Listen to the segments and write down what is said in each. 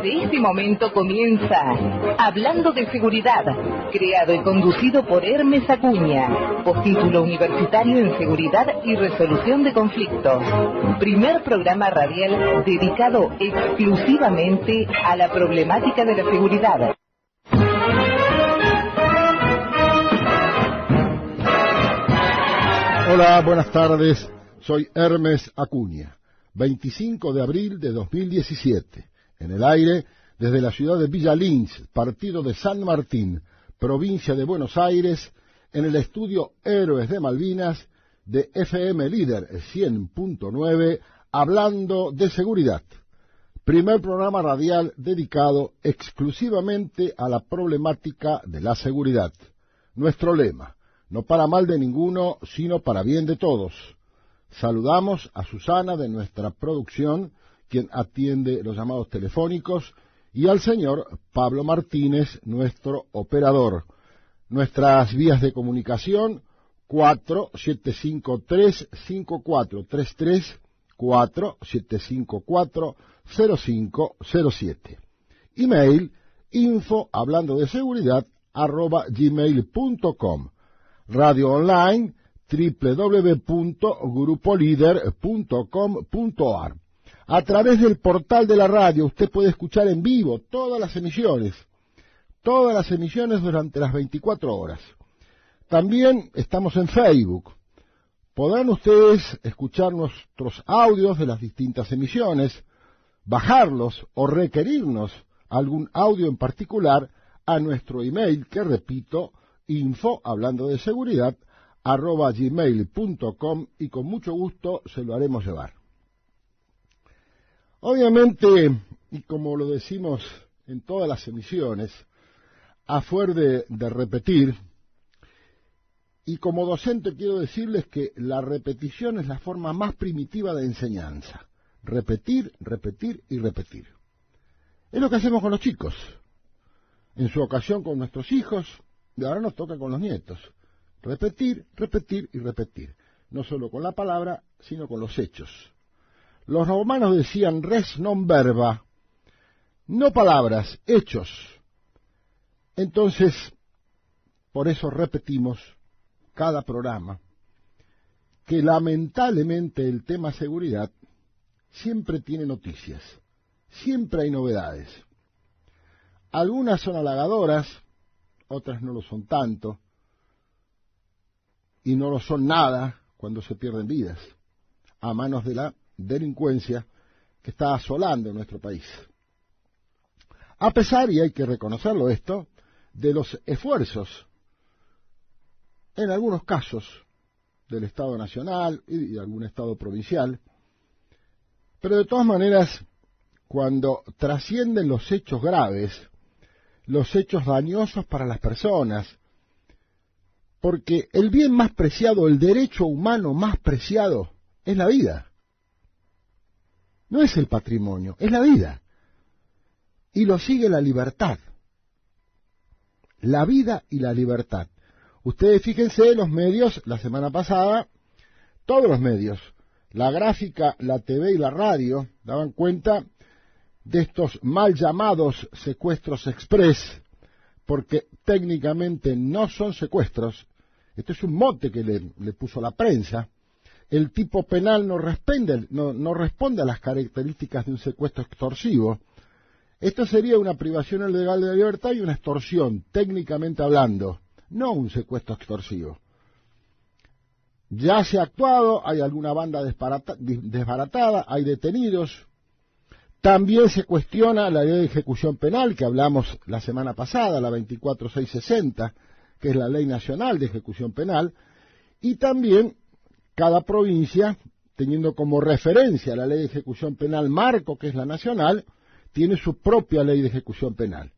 Desde este momento comienza Hablando de Seguridad, creado y conducido por Hermes Acuña, postítulo universitario en Seguridad y Resolución de Conflictos. Primer programa radial dedicado exclusivamente a la problemática de la seguridad. Hola, buenas tardes. Soy Hermes Acuña. 25 de abril de 2017. En el aire, desde la ciudad de Villa Lynch, partido de San Martín, provincia de Buenos Aires, en el estudio Héroes de Malvinas de FM Líder 100.9, hablando de seguridad. Primer programa radial dedicado exclusivamente a la problemática de la seguridad. Nuestro lema: no para mal de ninguno, sino para bien de todos. Saludamos a Susana de nuestra producción, quien atiende los llamados telefónicos, y al señor Pablo Martínez, nuestro operador. Nuestras vías de comunicación: 4753-5433, 4754-0507. Email: info@hablandodeseguridad@gmail.com. Radio online: www.grupolider.com.ar. A través del portal de la radio usted puede escuchar en vivo todas las emisiones durante las 24 horas. También estamos en Facebook. Podrán ustedes escuchar nuestros audios de las distintas emisiones, bajarlos o requerirnos algún audio en particular a nuestro email, que repito, info@hablandodeseguridad@gmail.com, y con mucho gusto se lo haremos llevar. Obviamente, y como lo decimos en todas las emisiones, a fuer de repetir, y como docente quiero decirles que la repetición es la forma más primitiva de enseñanza. Repetir, repetir y repetir. Es lo que hacemos con los chicos, en su ocasión con nuestros hijos, y ahora nos toca con los nietos. Repetir, repetir y repetir. No solo con la palabra, sino con los hechos. Los romanos decían res non verba, no palabras, hechos. Entonces, por eso repetimos cada programa que lamentablemente el tema seguridad siempre tiene noticias, siempre hay novedades. Algunas son halagadoras, otras no lo son tanto, y no lo son nada cuando se pierden vidas a manos de la delincuencia que está asolando nuestro país. A pesar, y hay que reconocerlo esto, de los esfuerzos, en algunos casos, del Estado Nacional y de algún Estado provincial, pero de todas maneras, cuando trascienden los hechos graves, los hechos dañosos para las personas, porque el bien más preciado, el derecho humano más preciado, es la vida. No es el patrimonio, es la vida. Y lo sigue la libertad. La vida y la libertad. Ustedes fíjense, los medios, la semana pasada, todos los medios, la gráfica, la TV y la radio, daban cuenta de estos mal llamados secuestros express, porque técnicamente no son secuestros. Esto es un mote que le puso la prensa. El tipo penal no responde a las características de un secuestro extorsivo. Esto sería una privación ilegal de la libertad y una extorsión, técnicamente hablando, no un secuestro extorsivo. Ya se ha actuado, hay alguna banda desbaratada, hay detenidos. También se cuestiona la ley de ejecución penal, que hablamos la semana pasada, la 24660, que es la ley nacional de ejecución penal, y también cada provincia, teniendo como referencia la ley de ejecución penal marco, que es la nacional, tiene su propia ley de ejecución penal.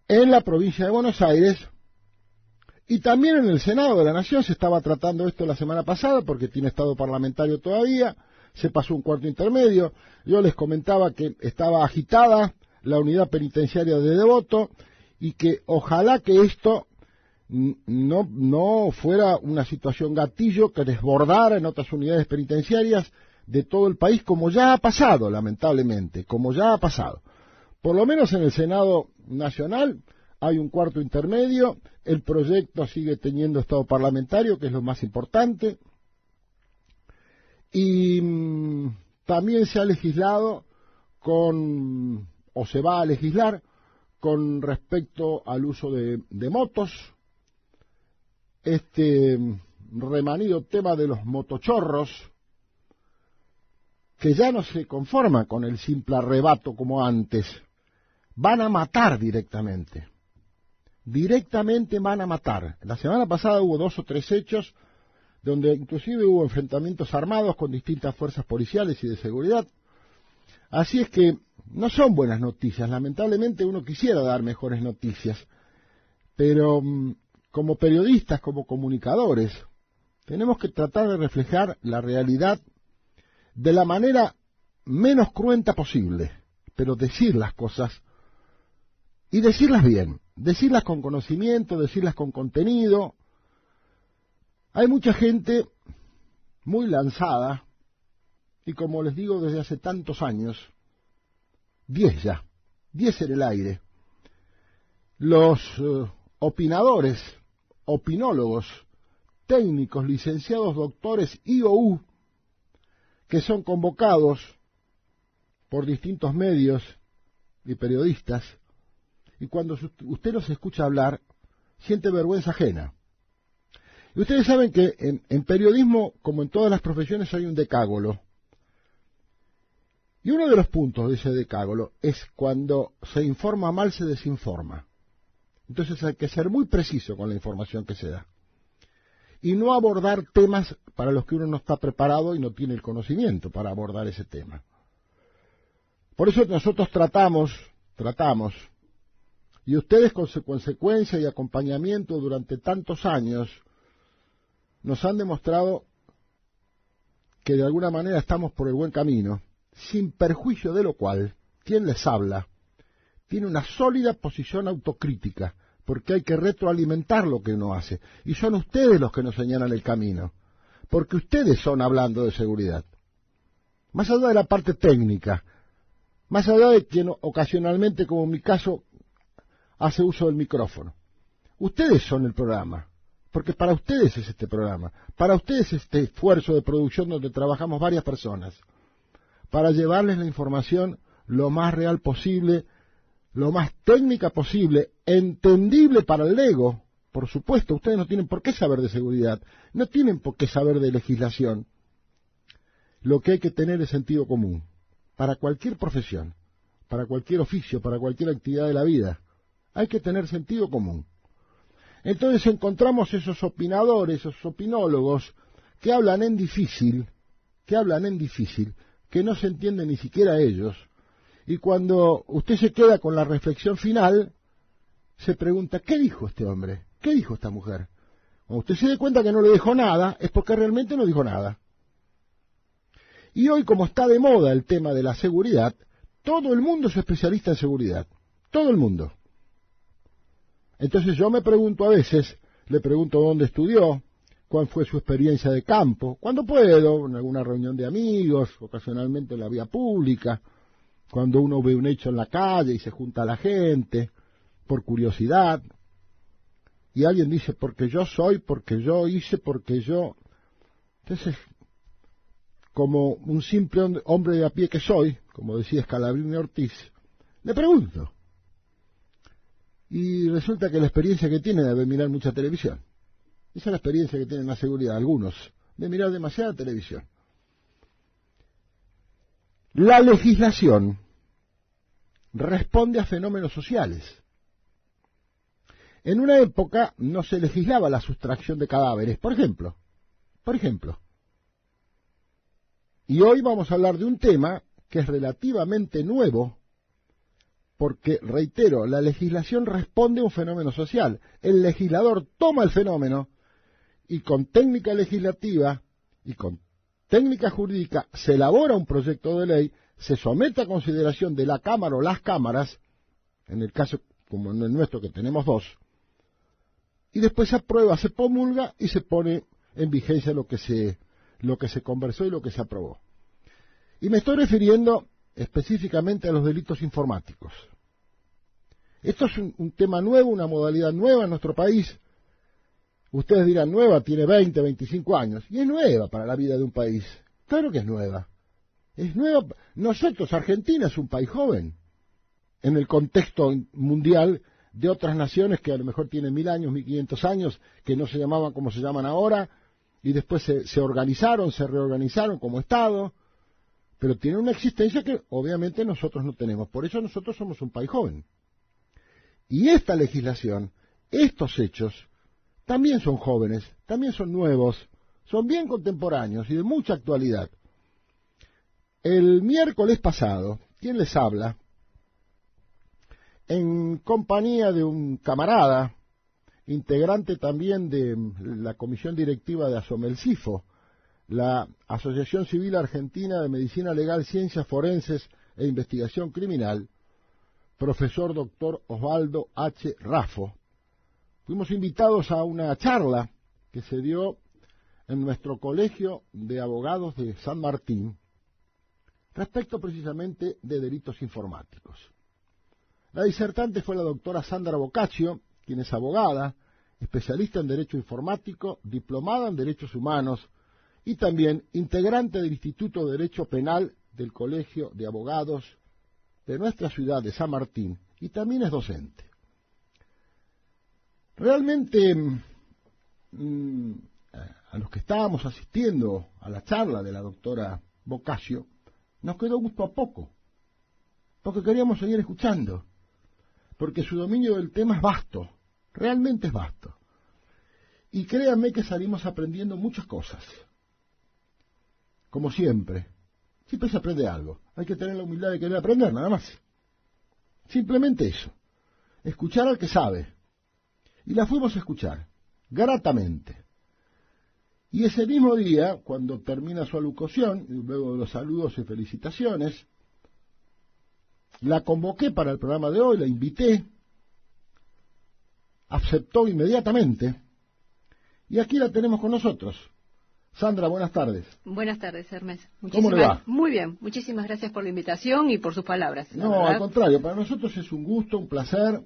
En la provincia de Buenos Aires, y también en el Senado de la Nación, se estaba tratando esto la semana pasada, porque tiene estado parlamentario todavía, se pasó un cuarto intermedio. Yo les comentaba que estaba agitada la unidad penitenciaria de Devoto, y que ojalá que esto no fuera una situación gatillo que desbordara en otras unidades penitenciarias de todo el país, como ya ha pasado, lamentablemente, como ya ha pasado. Por lo menos en el Senado Nacional hay un cuarto intermedio, el proyecto sigue teniendo estado parlamentario, que es lo más importante, y también se ha legislado o se va a legislar con respecto al uso de motos, este remanido tema de los motochorros, que ya no se conforma con el simple arrebato como antes, van a matar directamente van a matar. La semana pasada hubo 2 o 3 hechos donde inclusive hubo enfrentamientos armados con distintas fuerzas policiales y de seguridad. Así es que no son buenas noticias. Lamentablemente uno quisiera dar mejores noticias, pero como periodistas, como comunicadores, tenemos que tratar de reflejar la realidad de la manera menos cruenta posible, pero decir las cosas y decirlas bien, decirlas con conocimiento, decirlas con contenido. Hay mucha gente muy lanzada, y como les digo desde hace tantos años, 10 en el aire. Los opinadores, opinólogos, técnicos, licenciados, doctores, IOU, que son convocados por distintos medios y periodistas, y cuando usted los escucha hablar, siente vergüenza ajena. Y ustedes saben que en periodismo, como en todas las profesiones, hay un decágolo. Y uno de los puntos de ese decágolo es cuando se informa mal, se desinforma. Entonces hay que ser muy preciso con la información que se da. Y no abordar temas para los que uno no está preparado y no tiene el conocimiento para abordar ese tema. Por eso nosotros tratamos, y ustedes con su consecuencia y acompañamiento durante tantos años, nos han demostrado que de alguna manera estamos por el buen camino, sin perjuicio de lo cual, quien les habla, tiene una sólida posición autocrítica, porque hay que retroalimentar lo que uno hace, y son ustedes los que nos señalan el camino, porque ustedes son hablando de seguridad. Más allá de la parte técnica, más allá de quien ocasionalmente, como en mi caso, hace uso del micrófono. Ustedes son el programa, porque para ustedes es este programa, para ustedes este esfuerzo de producción donde trabajamos varias personas, para llevarles la información lo más real posible, lo más técnica posible, entendible para el ego. Por supuesto, ustedes no tienen por qué saber de seguridad, no tienen por qué saber de legislación. Lo que hay que tener es sentido común, para cualquier profesión, para cualquier oficio, para cualquier actividad de la vida. Hay que tener sentido común. Entonces encontramos esos opinadores, esos opinólogos, que hablan en difícil, que no se entienden ni siquiera ellos, y cuando usted se queda con la reflexión final, se pregunta, ¿qué dijo este hombre? ¿Qué dijo esta mujer? Cuando usted se dé cuenta que no le dijo nada, es porque realmente no dijo nada. Y hoy, como está de moda el tema de la seguridad, todo el mundo es especialista en seguridad, todo el mundo. Entonces yo me pregunto a veces, le pregunto dónde estudió, cuál fue su experiencia de campo, cuando puedo, en alguna reunión de amigos, ocasionalmente en la vía pública, cuando uno ve un hecho en la calle y se junta la gente, por curiosidad, y alguien dice, porque yo soy, porque yo hice, porque yo... Entonces, como un simple hombre de a pie que soy, como decía Scalabrini Ortiz, le pregunto. Y resulta que la experiencia que tiene de mirar mucha televisión. Esa es la experiencia que tienen la seguridad, algunos, de mirar demasiada televisión. La legislación responde a fenómenos sociales. En una época no se legislaba la sustracción de cadáveres, por ejemplo. Y hoy vamos a hablar de un tema que es relativamente nuevo, porque, reitero, la legislación responde a un fenómeno social. El legislador toma el fenómeno y con técnica legislativa y con técnica jurídica se elabora un proyecto de ley, se somete a consideración de la Cámara o las cámaras, en el caso como en el nuestro que tenemos 2, y después se aprueba, se promulga y se pone en vigencia lo que se conversó y lo que se aprobó. Y me estoy refiriendo específicamente a los delitos informáticos. Esto es un tema nuevo, una modalidad nueva en nuestro país. Ustedes dirán, nueva, tiene 20, 25 años. Y es nueva para la vida de un país. Claro que es nueva. Es nueva. Nosotros, Argentina es un país joven. En el contexto mundial de otras naciones que a lo mejor tienen 1000 años, 1500 años, que no se llamaban como se llaman ahora, y después se organizaron, se reorganizaron como Estado, pero tienen una existencia que obviamente nosotros no tenemos. Por eso nosotros somos un país joven. Y esta legislación, estos hechos, también son jóvenes, también son nuevos, son bien contemporáneos y de mucha actualidad. El miércoles pasado, ¿quién les habla? En compañía de un camarada, integrante también de la comisión directiva de ASOMELCIFO, la Asociación Civil Argentina de Medicina Legal, Ciencias Forenses e Investigación Criminal, profesor doctor Osvaldo H. Raffo. Fuimos invitados a una charla que se dio en nuestro Colegio de Abogados de San Martín respecto precisamente de delitos informáticos. La disertante fue la doctora Sandra Boccaccio, quien es abogada, especialista en Derecho Informático, diplomada en Derechos Humanos y también integrante del Instituto de Derecho Penal del Colegio de Abogados de nuestra ciudad de San Martín, y también es docente. Realmente, a los que estábamos asistiendo a la charla de la doctora Boccaccio, nos quedó gusto a poco, porque queríamos seguir escuchando, porque su dominio del tema es vasto, realmente es vasto. Y créanme que salimos aprendiendo muchas cosas. Como siempre se aprende algo. Hay que tener la humildad de querer aprender, nada más. Simplemente eso. Escuchar al que sabe. Y la fuimos a escuchar, gratamente. Y ese mismo día, cuando termina su alocución, luego de los saludos y felicitaciones, la convoqué para el programa de hoy, la invité, aceptó inmediatamente, y aquí la tenemos con nosotros. Sandra, buenas tardes. Buenas tardes, Hermes. ¿Cómo le va? Muy bien, muchísimas gracias por la invitación y por sus palabras. No, al contrario, para nosotros es un gusto, un placer,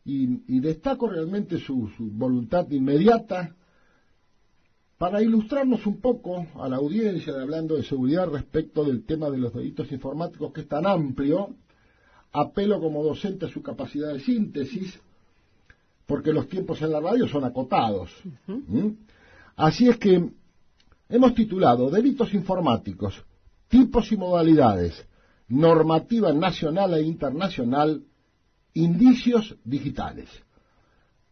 y destaco realmente su voluntad inmediata para ilustrarnos un poco a la audiencia, hablando de seguridad respecto del tema de los delitos informáticos, que es tan amplio. Apelo como docente a su capacidad de síntesis, porque los tiempos en la radio son acotados. Así es que hemos titulado Delitos informáticos, tipos y modalidades, normativa nacional e internacional, indicios digitales.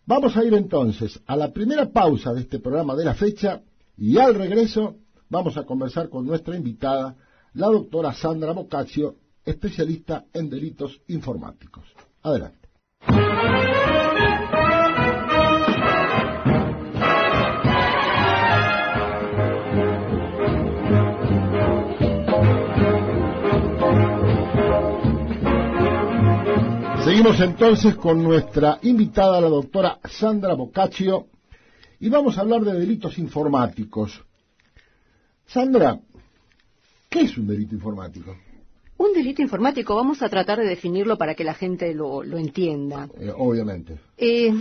Vamos a ir entonces a la primera pausa de este programa de la fecha y al regreso vamos a conversar con nuestra invitada, la doctora Sandra Boccaccio, especialista en delitos informáticos. Adelante. Seguimos entonces con nuestra invitada, la doctora Sandra Boccaccio, y vamos a hablar de delitos informáticos. Sandra, ¿qué es un delito informático? Un delito informático, vamos a tratar de definirlo para que la gente lo entienda. Obviamente. Es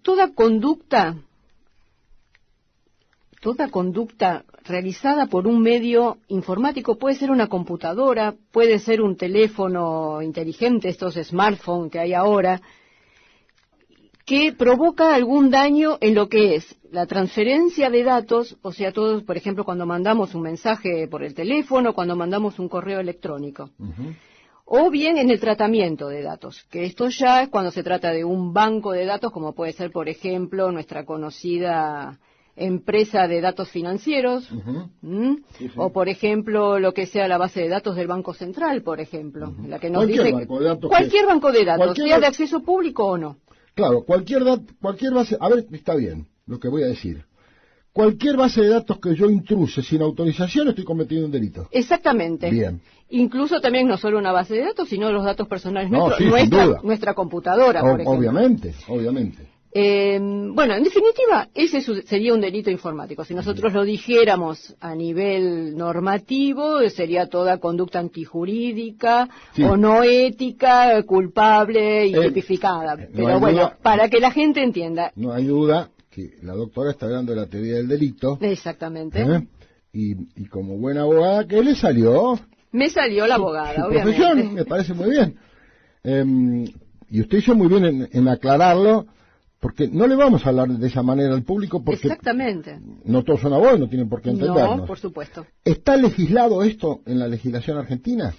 toda conducta realizada por un medio informático. Puede ser una computadora, puede ser un teléfono inteligente, estos smartphones que hay ahora, que provoca algún daño en lo que es la transferencia de datos, o sea, todos, por ejemplo, cuando mandamos un mensaje por el teléfono, cuando mandamos un correo electrónico. O bien en el tratamiento de datos, que esto ya es cuando se trata de un banco de datos, como puede ser, por ejemplo, nuestra conocida empresa de datos financieros, sí. O por ejemplo lo que sea la base de datos del Banco Central, por ejemplo, la que nos dice cualquier banco de datos, sea de acceso público o no. Claro, cualquier base, a ver, está bien lo que voy a decir. Cualquier base de datos que yo intruse sin autorización, estoy cometiendo un delito. Exactamente. Bien. Incluso también no solo una base de datos, sino los datos personales nuestra computadora, por ejemplo. Obviamente. Bueno, en definitiva, ese sería un delito informático. Si nosotros lo dijéramos a nivel normativo, sería toda conducta antijurídica o no ética, culpable y tipificada. Pero bueno, para que la gente entienda. No hay duda que la doctora está hablando de la teoría del delito. Exactamente. Y como buena abogada, ¿qué le salió? Me salió la abogada, su obviamente. Profesión, me parece muy bien. Y usted hizo muy bien en aclararlo, porque no le vamos a hablar de esa manera al público, porque exactamente. No todos son abogados, no tienen por qué entendernos. No, por supuesto. ¿Está legislado esto en la legislación argentina?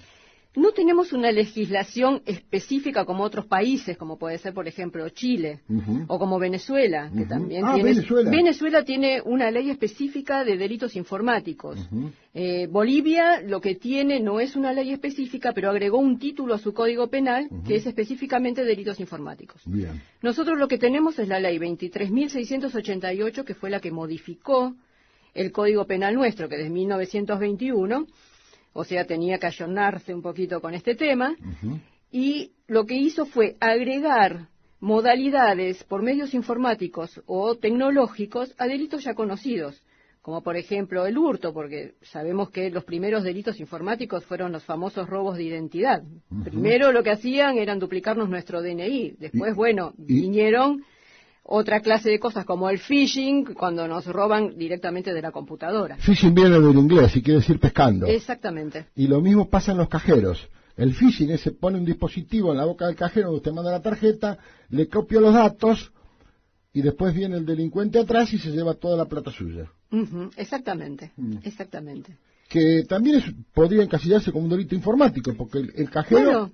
No tenemos una legislación específica como otros países, como puede ser, por ejemplo, Chile, o como Venezuela, que también tiene... Venezuela tiene una ley específica de delitos informáticos. Bolivia lo que tiene no es una ley específica, pero agregó un título a su Código Penal, que es específicamente delitos informáticos. Bien. Nosotros lo que tenemos es la ley 23.688, que fue la que modificó el Código Penal nuestro, que es de 1921, o sea, tenía que ayornarse un poquito con este tema, y lo que hizo fue agregar modalidades por medios informáticos o tecnológicos a delitos ya conocidos, como por ejemplo el hurto, porque sabemos que los primeros delitos informáticos fueron los famosos robos de identidad. Primero lo que hacían eran duplicarnos nuestro DNI, después, vinieron otra clase de cosas como el phishing, cuando nos roban directamente de la computadora. Phishing viene del inglés y quiere decir pescando. Exactamente. Y lo mismo pasa en los cajeros. El phishing es, se pone un dispositivo en la boca del cajero donde usted manda la tarjeta, le copia los datos y después viene el delincuente atrás y se lleva toda la plata suya. Exactamente, exactamente. Que también podría encasillarse como un delito informático, porque el cajero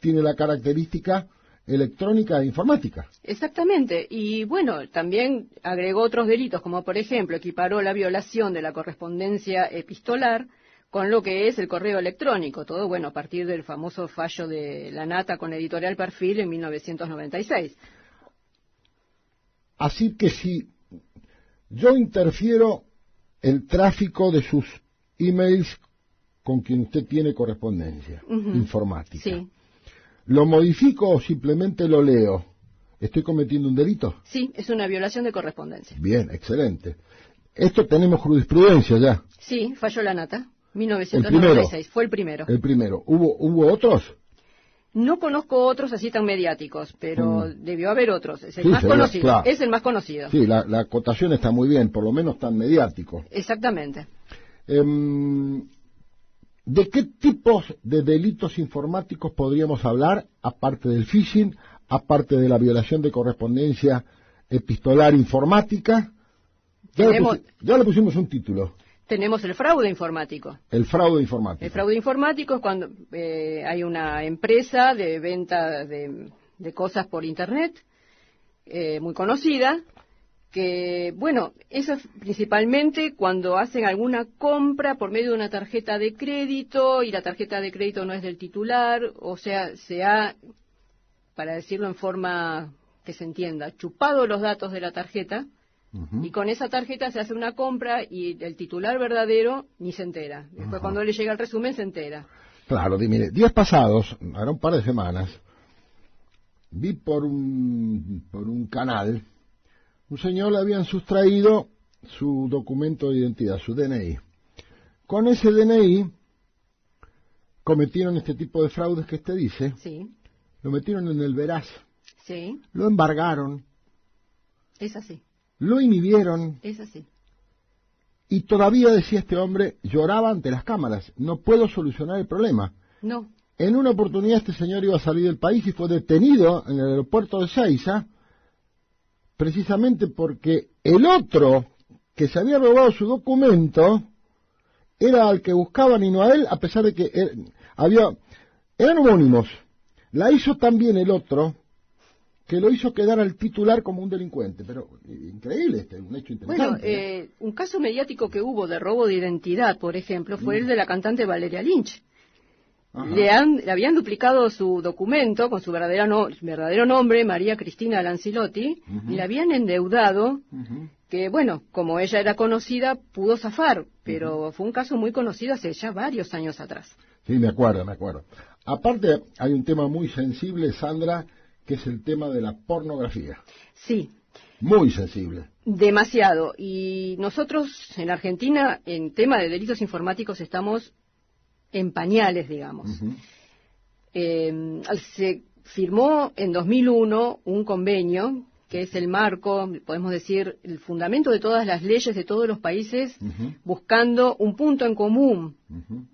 tiene la característica electrónica e informática. Exactamente, y bueno, también agregó otros delitos, como por ejemplo, equiparó la violación de la correspondencia epistolar con lo que es el correo electrónico, todo bueno a partir del famoso fallo de la Nata con Editorial Perfil en 1996. Así que si yo interfiero el tráfico de sus emails con quien usted tiene correspondencia informática, ¿lo modifico o simplemente lo leo? ¿Estoy cometiendo un delito? Sí, es una violación de correspondencia. Bien, excelente. Esto tenemos jurisprudencia ya. Sí, falló la Nata, 1996, fue el primero. El primero. ¿Hubo otros? No conozco otros así tan mediáticos, pero debió haber otros. Es el más conocido. Claro. Es el más conocido. Sí, la acotación está muy bien, por lo menos tan mediático. Exactamente. ¿De qué tipos de delitos informáticos podríamos hablar, aparte del phishing, aparte de la violación de correspondencia epistolar informática? Ya le pusimos un título. Tenemos el fraude informático. El fraude informático. El fraude informático es cuando hay una empresa de venta de cosas por Internet, muy conocida, que, bueno, eso es principalmente cuando hacen alguna compra por medio de una tarjeta de crédito y la tarjeta de crédito no es del titular, o sea, se ha, para decirlo en forma que se entienda, chupado los datos de la tarjeta y con esa tarjeta se hace una compra y el titular verdadero ni se entera. Después cuando le llega el resumen se entera. Claro, mire, días pasados, ahora un par de semanas, vi por un canal, un señor le habían sustraído su documento de identidad, su DNI. Con ese DNI cometieron este tipo de fraudes que usted dice. Sí. Lo metieron en el Veraz. Sí. Lo embargaron. Es así. Lo inhibieron. Es así. Y todavía, decía este hombre, lloraba ante las cámaras. No puedo solucionar el problema. No. En una oportunidad este señor iba a salir del país y fue detenido en el aeropuerto de Seiza, precisamente porque el otro que se había robado su documento era al que buscaban y no a él, a pesar de que eran homónimos. La hizo también el otro, que lo hizo quedar al titular como un delincuente. Pero increíble, un hecho interesante. Bueno, un caso mediático que hubo de robo de identidad, por ejemplo, fue el de la cantante Valeria Lynch. Le habían duplicado su documento con su verdadero nombre, María Cristina Lancilotti, y la habían endeudado, que bueno, como ella era conocida, pudo zafar, pero fue un caso muy conocido hace ya varios años atrás. Sí, me acuerdo. Aparte, hay un tema muy sensible, Sandra, que es el tema de la pornografía. Sí. Muy sensible. Demasiado. Y nosotros en Argentina, en tema de delitos informáticos, estamos en pañales, digamos. Se firmó en 2001 un convenio que es el marco, podemos decir, el fundamento de todas las leyes de todos los países, buscando un punto en común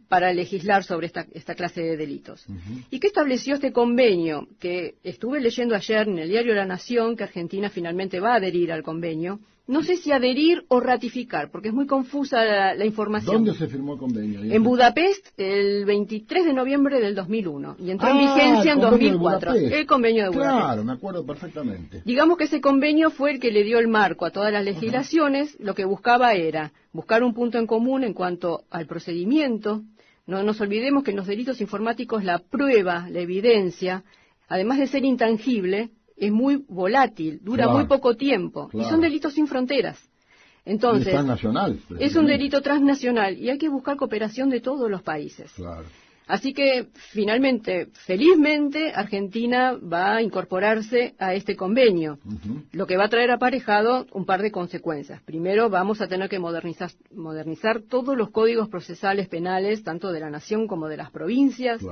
para legislar sobre esta clase de delitos. ¿Y qué estableció este convenio? Que estuve leyendo ayer en el diario La Nación que Argentina finalmente va a adherir al convenio. No sé si adherir o ratificar, porque es muy confusa la información. ¿Dónde se firmó el convenio? En Budapest, el 23 de noviembre del 2001, y entró en vigencia en 2004. El convenio de Budapest. Claro, me acuerdo perfectamente. Digamos que ese convenio fue el que le dio el marco a todas las legislaciones. Lo que buscaba era buscar un punto en común en cuanto al procedimiento. No nos olvidemos que en los delitos informáticos la prueba, la evidencia, además de ser intangible, es muy volátil, dura muy poco tiempo, y son delitos sin fronteras. Entonces, es transnacional. Es un delito transnacional y hay que buscar cooperación de todos los países. Claro. Así que, finalmente, felizmente, Argentina va a incorporarse a este convenio, lo que va a traer aparejado un par de consecuencias. Primero, vamos a tener que modernizar todos los códigos procesales penales, tanto de la nación como de las provincias,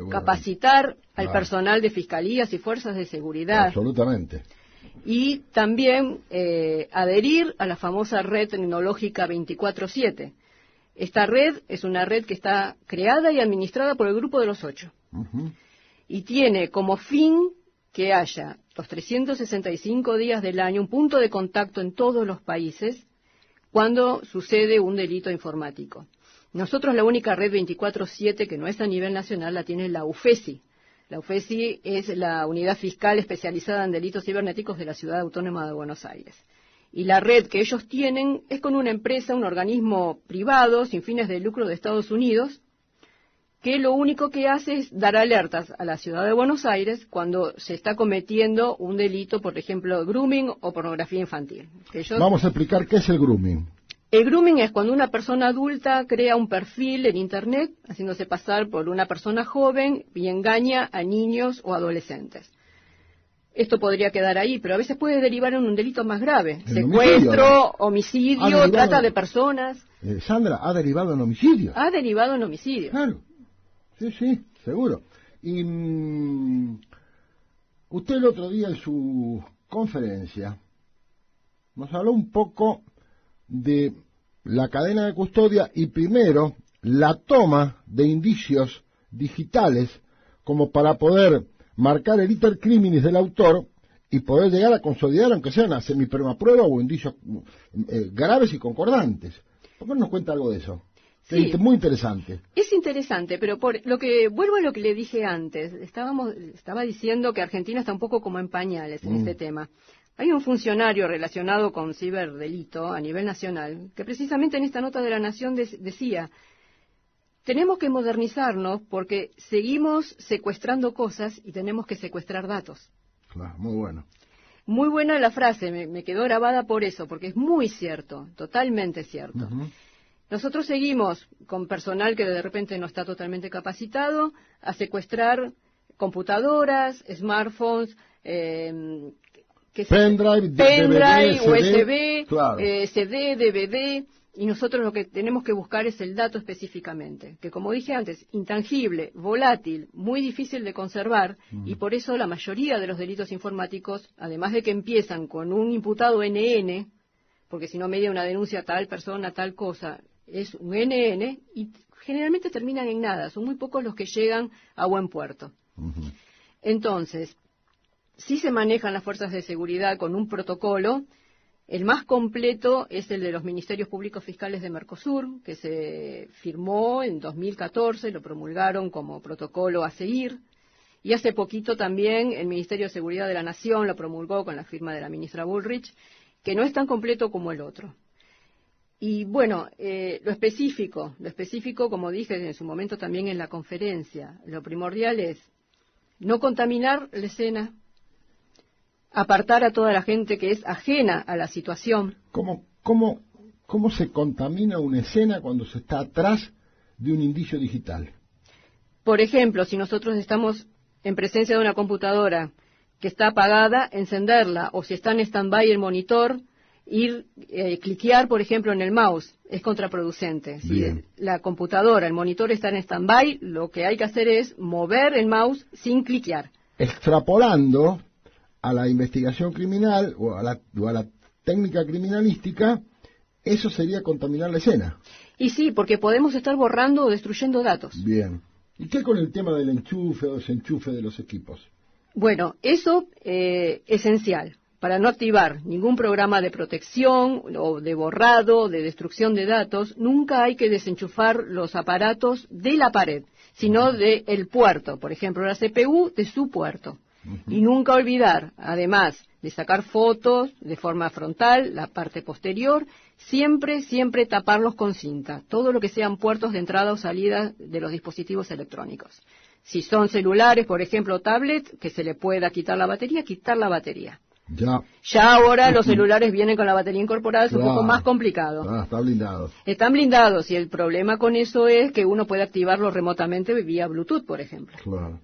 capacitar al personal de fiscalías y fuerzas de seguridad. Absolutamente. Y también adherir a la famosa red tecnológica 24/7. Esta red es una red que está creada y administrada por el Grupo de los 8. Y tiene como fin que haya los 365 días del año un punto de contacto en todos los países cuando sucede un delito informático. Nosotros la única red 24/7 que no es a nivel nacional la tiene la UFESI. La UFESI es la unidad fiscal especializada en delitos cibernéticos de la Ciudad Autónoma de Buenos Aires. Y la red que ellos tienen es con una empresa, un organismo privado, sin fines de lucro de Estados Unidos, que lo único que hace es dar alertas a la Ciudad de Buenos Aires cuando se está cometiendo un delito, por ejemplo, grooming o pornografía infantil. Vamos a explicar qué es el grooming. El grooming es cuando una persona adulta crea un perfil en Internet, haciéndose pasar por una persona joven y engaña a niños o adolescentes. Esto podría quedar ahí, pero a veces puede derivar en un delito más grave. Secuestro, homicidio, trata de personas. Sandra, ¿ha derivado en homicidio? Ha derivado en homicidio. Claro. Sí, seguro. Y usted el otro día en su conferencia nos habló un poco de la cadena de custodia y primero la toma de indicios digitales como para poder marcar el iter criminis del autor y poder llegar a consolidar, aunque sea una semiprueba o indicios graves y concordantes. ¿Por qué no nos cuenta algo de eso? Sí, es muy interesante. Es interesante, pero vuelvo a lo que le dije antes. Estaba diciendo que Argentina está un poco como en pañales en este tema. Hay un funcionario relacionado con ciberdelito a nivel nacional que precisamente en esta nota de La Nación decía: tenemos que modernizarnos porque seguimos secuestrando cosas y tenemos que secuestrar datos. Claro, muy bueno. Muy buena la frase, me quedó grabada por eso, porque es muy cierto, totalmente cierto. Nosotros seguimos con personal que de repente no está totalmente capacitado a secuestrar computadoras, smartphones, pendrive, DVD, USB, claro. CD, DVD, y nosotros lo que tenemos que buscar es el dato específicamente, que como dije antes, intangible, volátil, muy difícil de conservar, y por eso la mayoría de los delitos informáticos, además de que empiezan con un imputado NN, porque si no media una denuncia tal persona, tal cosa, es un NN, y generalmente terminan en nada, son muy pocos los que llegan a buen puerto. Entonces, sí se manejan las fuerzas de seguridad con un protocolo. El más completo es el de los Ministerios Públicos Fiscales de Mercosur, que se firmó en 2014, lo promulgaron como protocolo a seguir, y hace poquito también el Ministerio de Seguridad de la Nación lo promulgó con la firma de la ministra Bullrich, que no es tan completo como el otro. Y bueno, lo específico, como dije en su momento también en la conferencia, lo primordial es no contaminar la escena, apartar a toda la gente que es ajena a la situación. ¿Cómo se contamina una escena cuando se está atrás de un indicio digital? Por ejemplo, si nosotros estamos en presencia de una computadora que está apagada, encenderla, o si está en stand-by el monitor, cliquear, por ejemplo, en el mouse. Es contraproducente. Si la computadora, el monitor está en stand-by, lo que hay que hacer es mover el mouse sin cliquear. Extrapolando a la investigación criminal o a la técnica criminalística, eso sería contaminar la escena. Y sí, porque podemos estar borrando o destruyendo datos. Bien. ¿Y qué con el tema del enchufe o desenchufe de los equipos? Bueno, eso esencial. Para no activar ningún programa de protección o de borrado, de destrucción de datos, nunca hay que desenchufar los aparatos de la pared, sino del puerto, por ejemplo, la CPU de su puerto. Y nunca olvidar, además de sacar fotos de forma frontal, la parte posterior, siempre taparlos con cinta, todo lo que sean puertos de entrada o salida de los dispositivos electrónicos. Si son celulares, por ejemplo, o tablet, que se le pueda quitar la batería, quitar la batería. Ya ahora los celulares vienen con la batería incorporada, es un poco más complicado. Está blindado. Están blindados y el problema con eso es que uno puede activarlo remotamente vía Bluetooth, por ejemplo. Claro.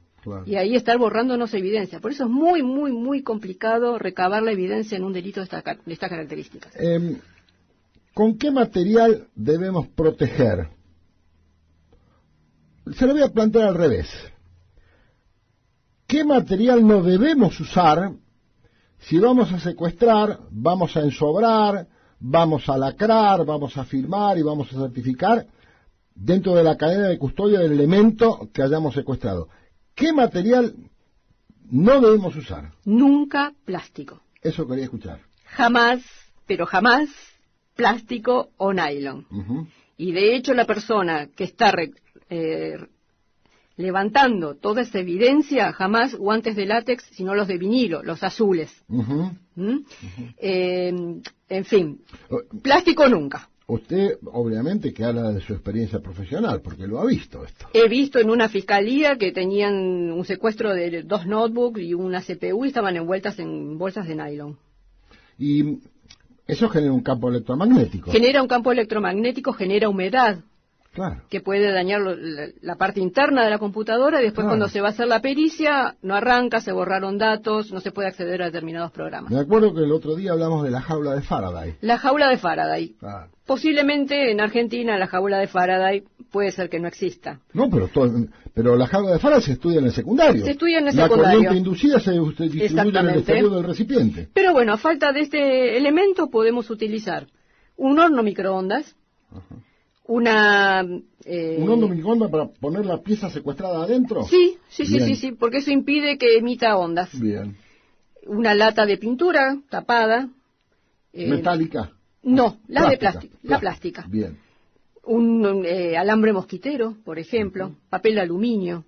Y ahí estar borrándonos evidencia. Por eso es muy complicado recabar la evidencia en un delito de estas características. ¿Con qué material debemos proteger? Se lo voy a plantear al revés. ¿Qué material no debemos usar si vamos a secuestrar, vamos a ensobrar, vamos a lacrar, vamos a firmar y vamos a certificar dentro de la cadena de custodia del elemento que hayamos secuestrado? ¿Qué material no debemos usar? Nunca plástico. Eso quería escuchar. Jamás, pero jamás, plástico o nylon. Y de hecho la persona que está levantando toda esa evidencia, jamás guantes de látex, sino los de vinilo, los azules. En fin, plástico nunca. Usted, obviamente, que habla de su experiencia profesional, porque lo ha visto esto. He visto en una fiscalía que tenían un secuestro de 2 notebooks y una CPU y estaban envueltas en bolsas de nylon. Y eso genera un campo electromagnético. Genera un campo electromagnético, genera humedad. Claro. Que puede dañar la parte interna de la computadora y después cuando se va a hacer la pericia no arranca, se borraron datos, no se puede acceder a determinados programas. Me acuerdo que el otro día hablamos de la jaula de Faraday. La jaula de Faraday. Posiblemente en Argentina la jaula de Faraday puede ser que no exista. No, pero la jaula de Faraday se estudia en el secundario. Se estudia en el secundario. La corriente inducida se distribuye en el exterior del recipiente. Pero bueno, a falta de este elemento podemos utilizar un horno microondas, un horno microondas para poner la pieza secuestrada adentro. Sí, porque eso impide que emita ondas. Bien. Una lata de pintura tapada. ¿Metálica? No, de plástico. La plástica. Bien. Un alambre mosquitero, por ejemplo, papel de aluminio,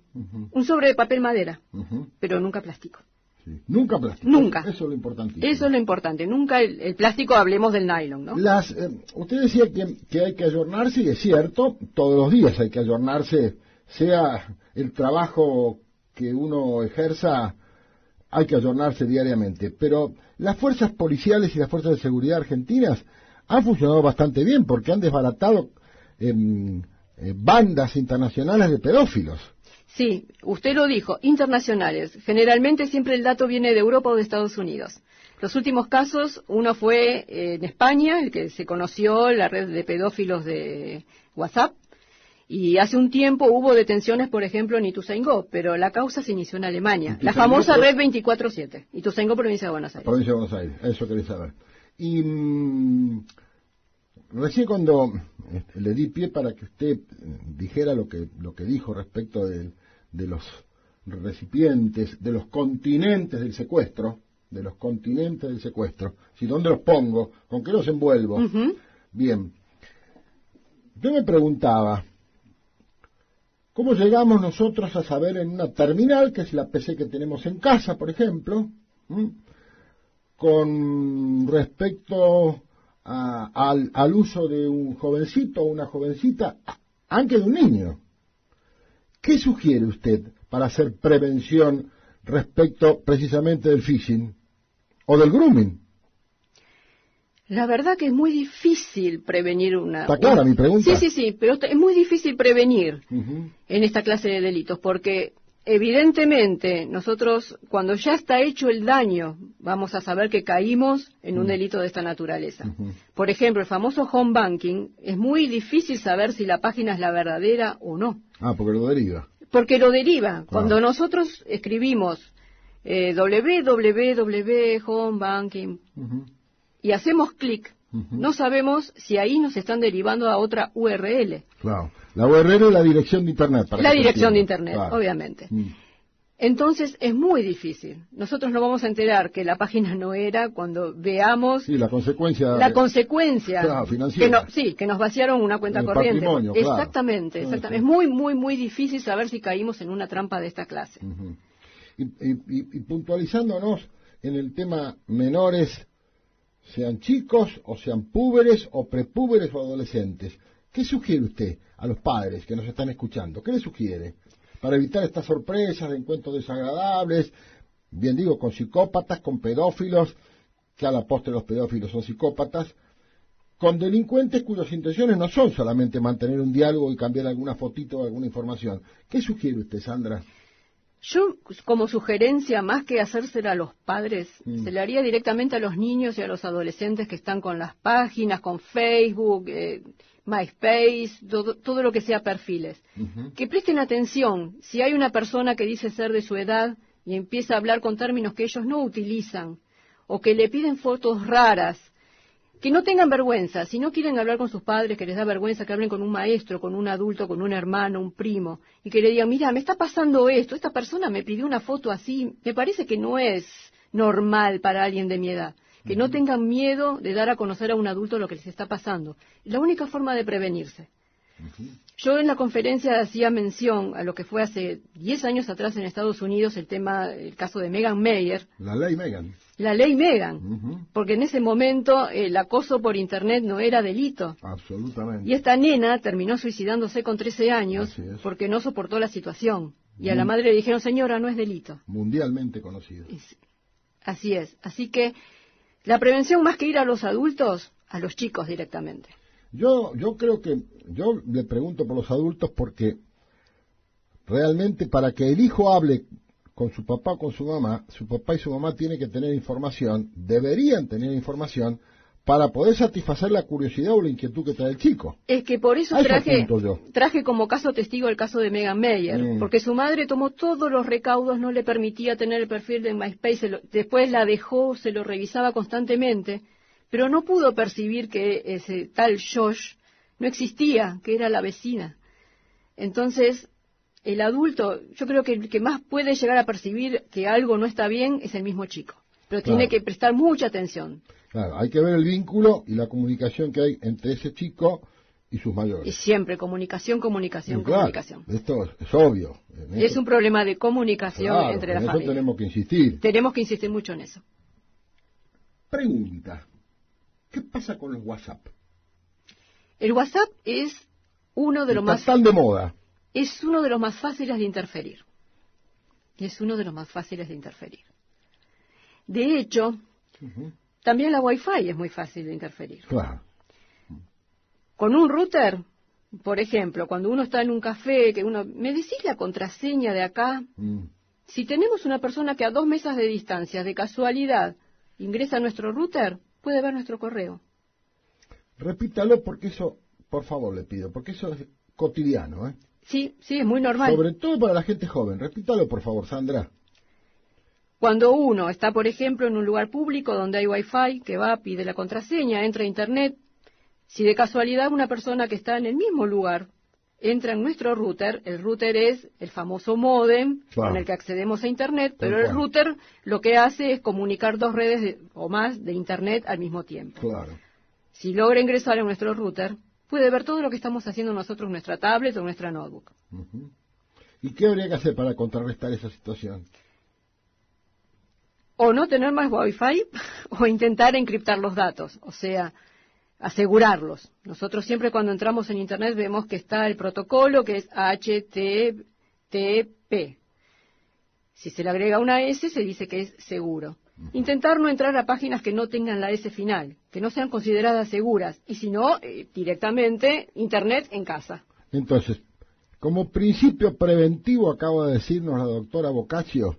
un sobre de papel madera, pero nunca plástico. Nunca plástico. Nunca. Eso es lo importantísimo. Eso es lo importante. Nunca el plástico, hablemos del nylon, ¿no? Usted decía que hay que ayornarse, y es cierto, todos los días hay que ayornarse, sea el trabajo que uno ejerza, hay que ayornarse diariamente. Pero las fuerzas policiales y las fuerzas de seguridad argentinas han funcionado bastante bien porque han desbaratado bandas internacionales de pedófilos. Sí, usted lo dijo, internacionales. Generalmente siempre el dato viene de Europa o de Estados Unidos. Los últimos casos, uno fue en España, el que se conoció, la red de pedófilos de WhatsApp, y hace un tiempo hubo detenciones, por ejemplo, en Ituzaingó, pero la causa se inició en Alemania. La famosa red 24/7, Ituzaingó, provincia de Buenos Aires. Provincia de Buenos Aires, eso quería saber. Y recién cuando le di pie para que usted dijera lo que dijo respecto de los recipientes, de los continentes del secuestro, si ¿dónde los pongo? ¿Con qué los envuelvo? Bien. Yo me preguntaba, ¿cómo llegamos nosotros a saber en una terminal, que es la PC que tenemos en casa, por ejemplo, con respecto al uso de un jovencito o una jovencita, aunque de un niño? ¿Qué sugiere usted para hacer prevención respecto precisamente del phishing o del grooming? La verdad que es muy difícil prevenir ¿Está clara mi pregunta? Sí, pero es muy difícil prevenir en esta clase de delitos, porque evidentemente, nosotros, cuando ya está hecho el daño, vamos a saber que caímos en un delito de esta naturaleza. Por ejemplo, el famoso home banking, es muy difícil saber si la página es la verdadera o no. Ah, porque lo deriva. Porque lo deriva. Claro. Cuando nosotros escribimos www.homebanking y hacemos clic, no sabemos si ahí nos están derivando a otra URL. Claro. La URL es la dirección de Internet. La dirección de Internet, claro. obviamente. Entonces es muy difícil. Nosotros nos vamos a enterar que la página no era cuando veamos la consecuencia. Claro, financiera. Que nos vaciaron una cuenta el corriente. Patrimonio, exactamente, claro. exactamente. Es muy, muy, muy difícil saber si caímos en una trampa de esta clase. Y puntualizándonos en el tema menores, sean chicos o sean púberes o prepúberes o adolescentes, ¿qué sugiere usted a los padres que nos están escuchando? ¿Qué les sugiere? Para evitar estas sorpresas de encuentros desagradables, bien digo, con psicópatas, con pedófilos, que a la postre los pedófilos son psicópatas, con delincuentes cuyas intenciones no son solamente mantener un diálogo y cambiar alguna fotito o alguna información. ¿Qué sugiere usted, Sandra? Yo, como sugerencia, más que hacérsela a los padres, se le haría directamente a los niños y a los adolescentes que están con las páginas, con Facebook, MySpace, todo lo que sea perfiles. Que presten atención. Si hay una persona que dice ser de su edad y empieza a hablar con términos que ellos no utilizan, o que le piden fotos raras, que no tengan vergüenza. Si no quieren hablar con sus padres, que les da vergüenza, que hablen con un maestro, con un adulto, con un hermano, un primo, y que le digan, mira, me está pasando esto, esta persona me pidió una foto así, me parece que no es normal para alguien de mi edad. Que no tengan miedo de dar a conocer a un adulto lo que les está pasando. La única forma de prevenirse. Yo en la conferencia hacía mención a lo que fue hace 10 años atrás en Estados Unidos el caso de Meghan Mayer. La ley Meghan. La ley Meghan, porque en ese momento el acoso por Internet no era delito. Absolutamente. Y esta nena terminó suicidándose con 13 años porque no soportó la situación. Y a la madre le dijeron, señora, no es delito. Mundialmente conocido. Así es. Así que la prevención, más que ir a los adultos, a los chicos directamente. Yo creo que, yo le pregunto por los adultos porque realmente para que el hijo hable con su papá o con su papá y su mamá tienen que tener información, deberían tener información para poder satisfacer la curiosidad o la inquietud que trae el chico. Es que por eso traje como caso testigo el caso de Meghan Mayer, porque su madre tomó todos los recaudos, no le permitía tener el perfil de MySpace, después la dejó, se lo revisaba constantemente, pero no pudo percibir que ese tal Josh no existía, que era la vecina. Entonces, el adulto, yo creo que el que más puede llegar a percibir que algo no está bien es el mismo chico, pero tiene que prestar mucha atención. Claro, hay que ver el vínculo y la comunicación que hay entre ese chico y sus mayores. Y siempre comunicación. Esto es obvio. Es un problema de comunicación entre la familia. En eso tenemos que insistir. Tenemos que insistir mucho en eso. Pregunta. ¿Qué pasa con los WhatsApp? El WhatsApp es uno de los más... Están de moda. Es uno de los más fáciles de interferir. De hecho, también la Wi-Fi es muy fácil de interferir. Claro. Con un router, por ejemplo, cuando uno está en un café, ¿me decís la contraseña de acá? Si tenemos una persona que a 2 mesas de distancia, de casualidad, ingresa a nuestro router, puede ver nuestro correo. Repítalo porque eso, por favor le pido, porque eso es cotidiano, ¿eh? Sí, es muy normal. Sobre todo para la gente joven. Repítalo, por favor, Sandra. Cuando uno está, por ejemplo, en un lugar público donde hay Wi-Fi, que va, pide la contraseña, entra a Internet, si de casualidad una persona que está en el mismo lugar entra en nuestro router, el router es el famoso módem con el que accedemos a Internet, pero el router lo que hace es comunicar 2 redes o más de Internet al mismo tiempo. Claro. Si logra ingresar en nuestro router, puede ver todo lo que estamos haciendo nosotros en nuestra tablet o nuestra notebook. ¿Y qué habría que hacer para contrarrestar esa situación? O no tener más Wi-Fi o intentar encriptar los datos, o sea, asegurarlos. Nosotros siempre cuando entramos en Internet vemos que está el protocolo que es HTTP. Si se le agrega una S se dice que es seguro. Intentar no entrar a páginas que no tengan la S final, que no sean consideradas seguras, y si no, directamente Internet en casa. Entonces, Como principio preventivo, acaba de decirnos la doctora Boccaccio,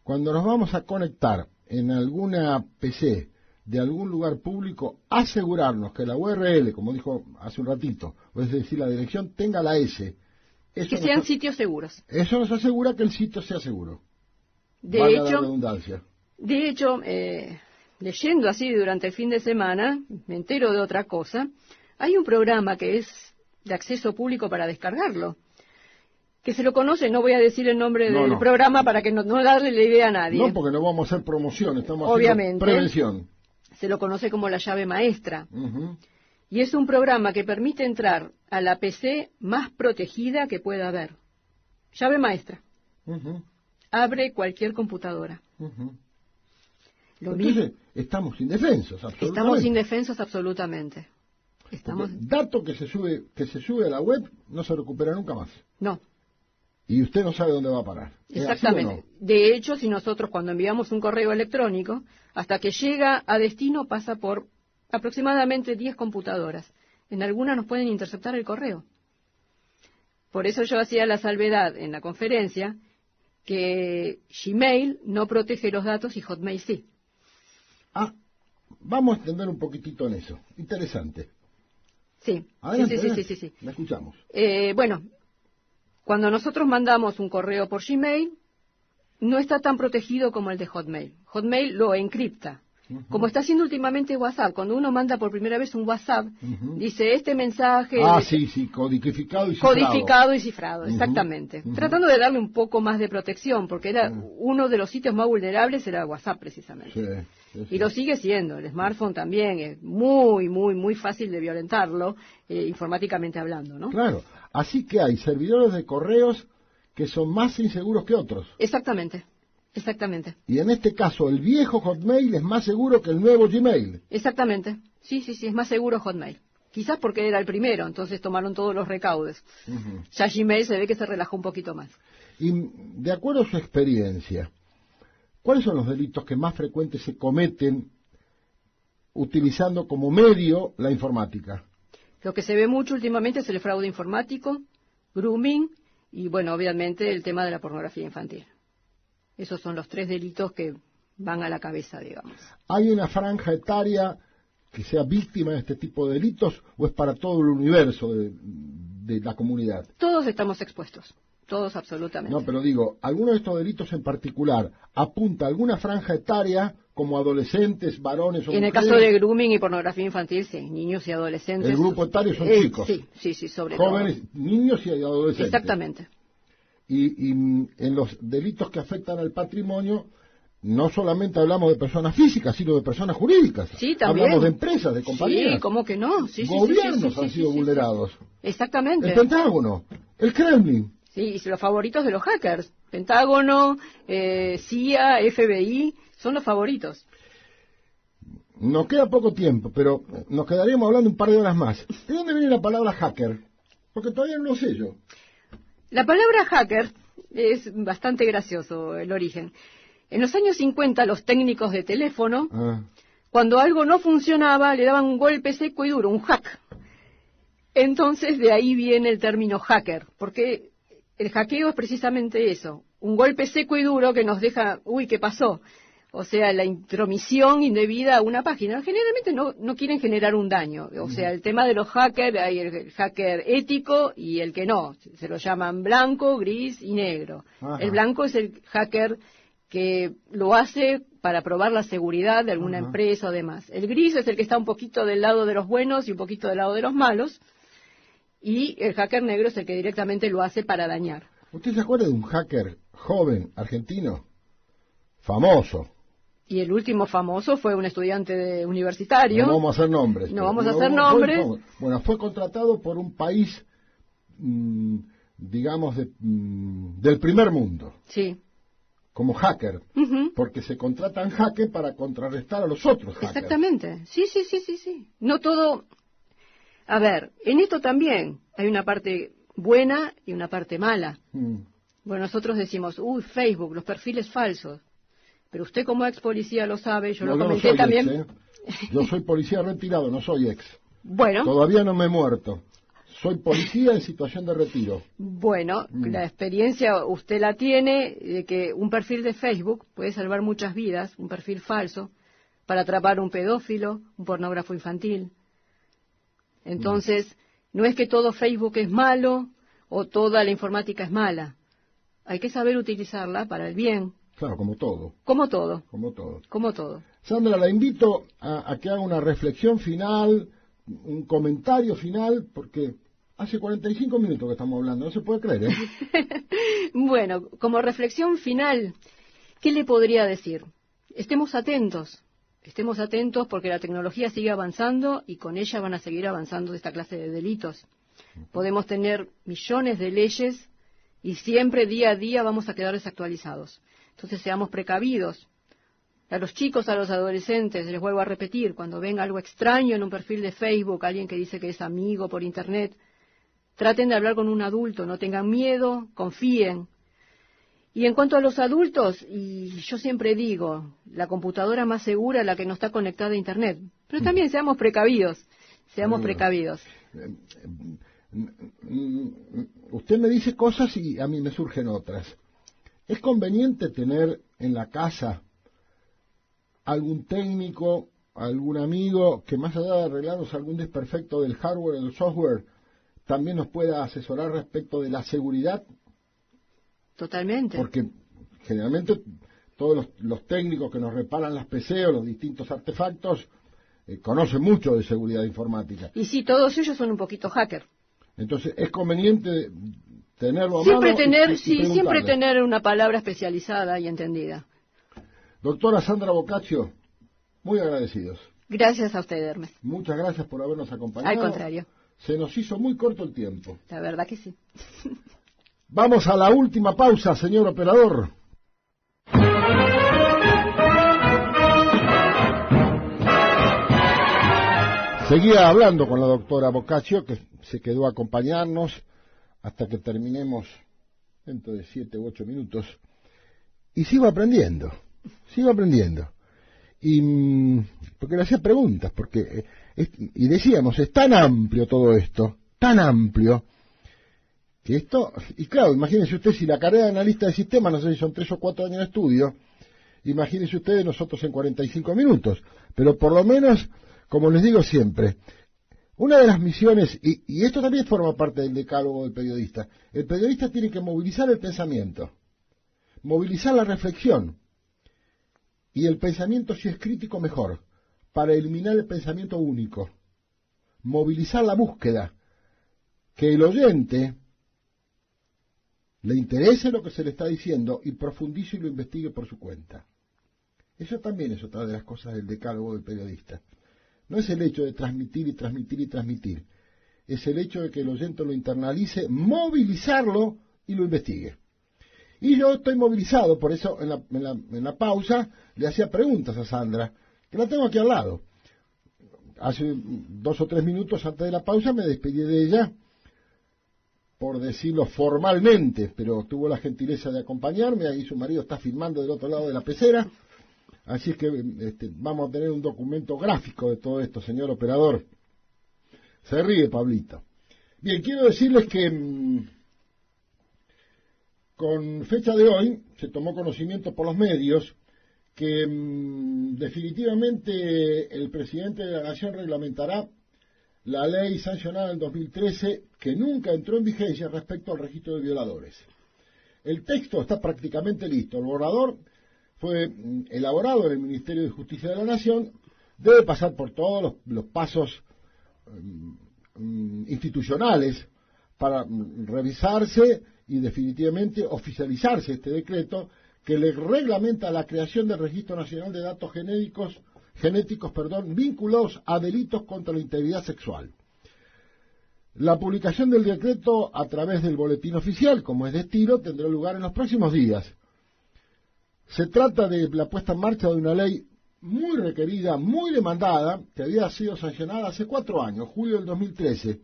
cuando nos vamos a conectar en alguna PC de algún lugar público, asegurarnos que la URL, como dijo hace un ratito, o es decir, la dirección, tenga la S. Eso que sean sitios seguros. Eso nos asegura que el sitio sea seguro. De hecho, leyendo así durante el fin de semana, me entero de otra cosa. Hay un programa que es de acceso público para descargarlo, que se lo conoce, no voy a decir el nombre del programa para que no darle la idea a nadie. No, porque no vamos a hacer promoción, estamos Obviamente, haciendo prevención. Se lo conoce como la llave maestra. Y es un programa que permite entrar a la PC más protegida que pueda haber. Llave maestra. Abre cualquier computadora. Entonces, estamos indefensos, absolutamente. Estamos indefensos absolutamente. Dato que se sube a la web no se recupera nunca más. No. Y usted no sabe dónde va a parar. Exactamente. No? De hecho, si nosotros cuando enviamos un correo electrónico, hasta que llega a destino pasa por aproximadamente 10 computadoras. En algunas nos pueden interceptar el correo. Por eso yo hacía la salvedad en la conferencia que Gmail no protege los datos y Hotmail sí. Vamos a extender un poquitito en eso. Interesante. Sí. Adelante, sí. La escuchamos. Bueno, cuando nosotros mandamos un correo por Gmail, no está tan protegido como el de Hotmail. Hotmail lo encripta. Como está haciendo últimamente WhatsApp. Cuando uno manda por primera vez un WhatsApp, dice este mensaje... sí, codificado y cifrado. Codificado y cifrado, exactamente. Tratando de darle un poco más de protección, porque era uno de los sitios más vulnerables, era WhatsApp precisamente. Sí. Y lo sigue siendo. El smartphone también es muy fácil de violentarlo, informáticamente hablando, ¿no? Claro. Así que hay servidores de correos que son más inseguros que otros. Exactamente. Y en este caso, el viejo Hotmail es más seguro que el nuevo Gmail. Exactamente. Sí, es más seguro Hotmail. Quizás porque era el primero, entonces tomaron todos los recaudos. Ya Gmail se ve que se relajó un poquito más. Y de acuerdo a su experiencia, ¿cuáles son los delitos que más frecuentes se cometen utilizando como medio la informática? Lo que se ve mucho últimamente es el fraude informático, grooming y, bueno, obviamente el tema de la pornografía infantil. Esos son los 3 delitos que van a la cabeza, digamos. ¿Hay una franja etaria que sea víctima de este tipo de delitos o es para todo el universo de la comunidad? Todos estamos expuestos, todos absolutamente. No, pero digo, ¿alguno de estos delitos en particular apunta a alguna franja etaria como adolescentes, varones o mujeres? En el caso de grooming y pornografía infantil, sí, niños y adolescentes. El grupo etario son chicos. Sí, sobre jóvenes, todo. Niños y adolescentes. Exactamente. Y en los delitos que afectan al patrimonio, no solamente hablamos de personas físicas, sino de personas jurídicas. Sí, también. Hablamos de empresas, de compañías. Sí, ¿cómo que no? Gobiernos han sido vulnerados. Exactamente. El Pentágono, el Kremlin. Sí, y los favoritos de los hackers. Pentágono, CIA, FBI, son los favoritos. Nos queda poco tiempo, pero nos quedaríamos hablando un par de horas más. ¿De dónde viene la palabra hacker? Porque todavía no lo sé yo. La palabra hacker es bastante gracioso el origen. En los años 50 los técnicos de teléfono, cuando algo no funcionaba, le daban un golpe seco y duro, un hack. Entonces de ahí viene el término hacker, porque el hackeo es precisamente eso, un golpe seco y duro que nos deja, ¿qué pasó? O sea, la intromisión indebida a una página. Generalmente no quieren generar un daño. O sea, el tema de los hackers, hay el hacker ético y el que no. Se lo llaman blanco, gris y negro. El blanco es el hacker que lo hace para probar la seguridad de alguna empresa o demás. El gris es el que está un poquito del lado de los buenos y un poquito del lado de los malos. Y el hacker negro es el que directamente lo hace para dañar. ¿Usted se acuerda de un hacker joven argentino? Famoso. Y el último famoso fue un estudiante universitario. No vamos a hacer nombres. Bueno, fue contratado por un país, digamos, del primer mundo. Sí. Como hacker. Porque se contratan hackers para contrarrestar a los otros hackers. Exactamente. Sí. No todo... A ver, en esto también hay una parte buena y una parte mala. Bueno, nosotros decimos, Facebook, los perfiles falsos. Pero usted como ex policía lo sabe, yo lo comenté soy también. Yo soy policía retirado, no soy ex. Bueno. Todavía no me he muerto. soy policía en situación de retiro. Bueno, la experiencia usted la tiene, de que un perfil de Facebook puede salvar muchas vidas, un perfil falso, para atrapar a un pedófilo, un pornógrafo infantil. Entonces, no es que todo Facebook es malo o toda la informática es mala. Hay que saber utilizarla para el bien. Claro, como todo. Como todo. Como todo. Como todo. Sandra, la invito a que haga una reflexión final, un comentario final, porque hace 45 minutos que estamos hablando, no se puede creer, ¿eh? Bueno, como reflexión final, ¿qué le podría decir? Estemos atentos porque la tecnología sigue avanzando y con ella van a seguir avanzando esta clase de delitos. Podemos tener millones de leyes y siempre día a día vamos a quedar desactualizados. Entonces seamos precavidos. A los chicos, a los adolescentes, les vuelvo a repetir, cuando ven algo extraño en un perfil de Facebook, alguien que dice que es amigo por Internet, traten de hablar con un adulto, no tengan miedo, confíen. Y en cuanto a los adultos, y yo siempre digo, la computadora más segura es la que no está conectada a Internet. Pero también seamos precavidos, precavidos. Usted me dice cosas y a mí me surgen otras. ¿Es conveniente tener en la casa algún técnico, algún amigo que más allá de arreglarnos algún desperfecto del hardware o del software, también nos pueda asesorar respecto de la seguridad? Totalmente. Porque generalmente todos los técnicos que nos reparan las PC o los distintos artefactos conocen mucho de seguridad informática. Y sí, todos ellos son un poquito hacker. Entonces, es conveniente tenerlo a siempre mano tener, siempre tener una palabra especializada y entendida. Doctora Sandra Boccaccio, muy agradecidos. Gracias a usted, Hermes. Muchas gracias por habernos acompañado. Al contrario. Se nos hizo muy corto el tiempo. La verdad que sí. Vamos a la última pausa, señor operador. Seguía hablando con la doctora Boccaccio, que se quedó a acompañarnos hasta que terminemos dentro de 7 u 8 minutos. Y sigo aprendiendo. Y porque le hacía preguntas, y decíamos, es tan amplio todo esto, tan amplio, que esto, y claro, imagínense usted, si la carrera de analista de sistemas, no sé si son 3 o 4 años de estudio, imagínense ustedes nosotros en 45 minutos, pero por lo menos, como les digo siempre, una de las misiones, y esto también forma parte del decálogo del periodista, el periodista tiene que movilizar el pensamiento, movilizar la reflexión, y el pensamiento, si es crítico, mejor, para eliminar el pensamiento único, movilizar la búsqueda, que el oyente le interese lo que se le está diciendo y profundice y lo investigue por su cuenta. Eso también es otra de las cosas del decálogo del periodista. No es el hecho de transmitir y transmitir y transmitir, es el hecho de que el oyente lo internalice, movilizarlo y lo investigue. Y yo estoy movilizado, por eso en la pausa le hacía preguntas a Sandra, que la tengo aquí al lado. Hace 2 o 3 minutos antes de la pausa me despedí de ella, por decirlo formalmente, pero tuvo la gentileza de acompañarme. Ahí su marido está filmando del otro lado de la pecera, así es que vamos a tener un documento gráfico de todo esto, señor operador. Se ríe Pablito. Bien, quiero decirles que con fecha de hoy se tomó conocimiento por los medios que definitivamente el presidente de la Nación reglamentará la ley sancionada en 2013 que nunca entró en vigencia respecto al registro de violadores. El texto está prácticamente listo. El borrador fue elaborado en el Ministerio de Justicia de la Nación, debe pasar por todos los pasos institucionales para revisarse y definitivamente oficializarse este decreto que le reglamenta la creación del Registro Nacional de Datos Genéticos, vinculados a delitos contra la integridad sexual. La publicación del decreto a través del boletín oficial, como es de estilo, tendrá lugar en los próximos días. Se trata de la puesta en marcha de una ley muy requerida, muy demandada, que había sido sancionada hace 4 años, julio del 2013,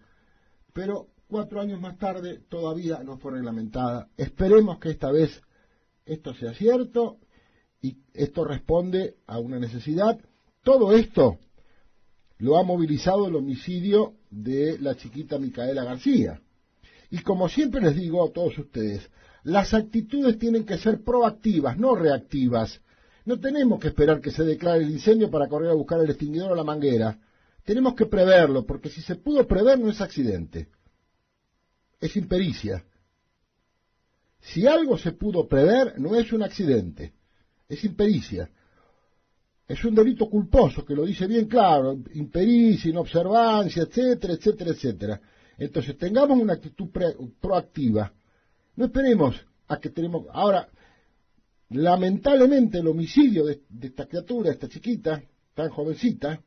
pero 4 años más tarde todavía no fue reglamentada. Esperemos que esta vez esto sea cierto y esto responde a una necesidad. Todo esto lo ha movilizado el homicidio de la chiquita Micaela García. Y como siempre les digo a todos ustedes, las actitudes tienen que ser proactivas, no reactivas. No tenemos que esperar que se declare el incendio para correr a buscar el extinguidor o la manguera. Tenemos que preverlo, porque si se pudo prever no es accidente, es impericia. Si algo se pudo prever no es un accidente, es impericia. Es un delito culposo, que lo dice bien claro, impericia, inobservancia, etcétera, etcétera, etcétera. Entonces tengamos una actitud proactiva. No esperemos a que tenemos... Ahora, lamentablemente el homicidio de esta criatura, esta chiquita, tan jovencita,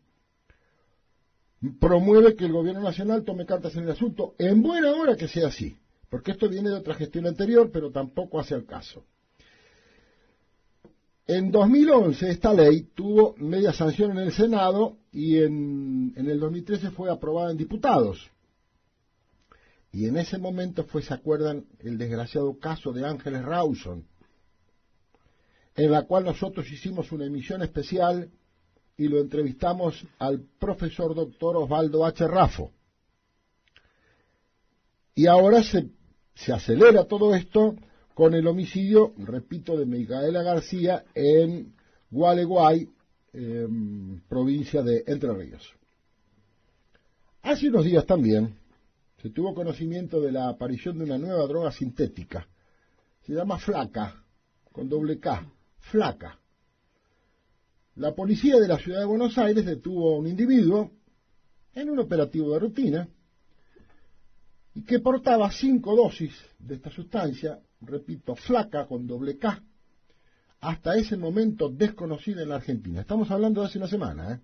promueve que el gobierno nacional tome cartas en el asunto, en buena hora que sea así, porque esto viene de otra gestión anterior, pero tampoco hace el caso. En 2011 esta ley tuvo media sanción en el Senado y en el 2013 fue aprobada en diputados. Y en ese momento fue, ¿se acuerdan?, el desgraciado caso de Ángeles Rawson, en la cual nosotros hicimos una emisión especial y lo entrevistamos al profesor doctor Osvaldo H. Raffo. Y ahora se acelera todo esto con el homicidio, repito, de Micaela García en Gualeguay, provincia de Entre Ríos. Hace unos días también se tuvo conocimiento de la aparición de una nueva droga sintética. Se llama Flaca, con doble K, Flaca. La policía de la ciudad de Buenos Aires detuvo a un individuo en un operativo de rutina y que portaba 5 dosis de esta sustancia, repito, Flaca con doble K, hasta ese momento desconocida en la Argentina. Estamos hablando de hace una semana.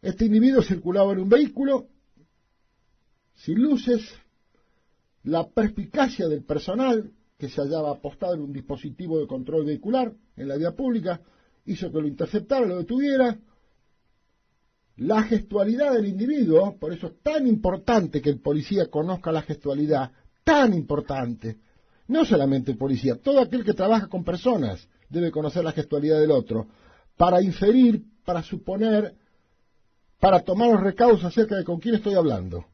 Este individuo circulaba en un vehículo sin luces. La perspicacia del personal que se hallaba apostado en un dispositivo de control vehicular en la vía pública hizo que lo interceptara, lo detuviera. La gestualidad del individuo, por eso es tan importante que el policía conozca la gestualidad, tan importante. No solamente el policía, todo aquel que trabaja con personas debe conocer la gestualidad del otro, para inferir, para suponer, para tomar los recaudos acerca de con quién estoy hablando.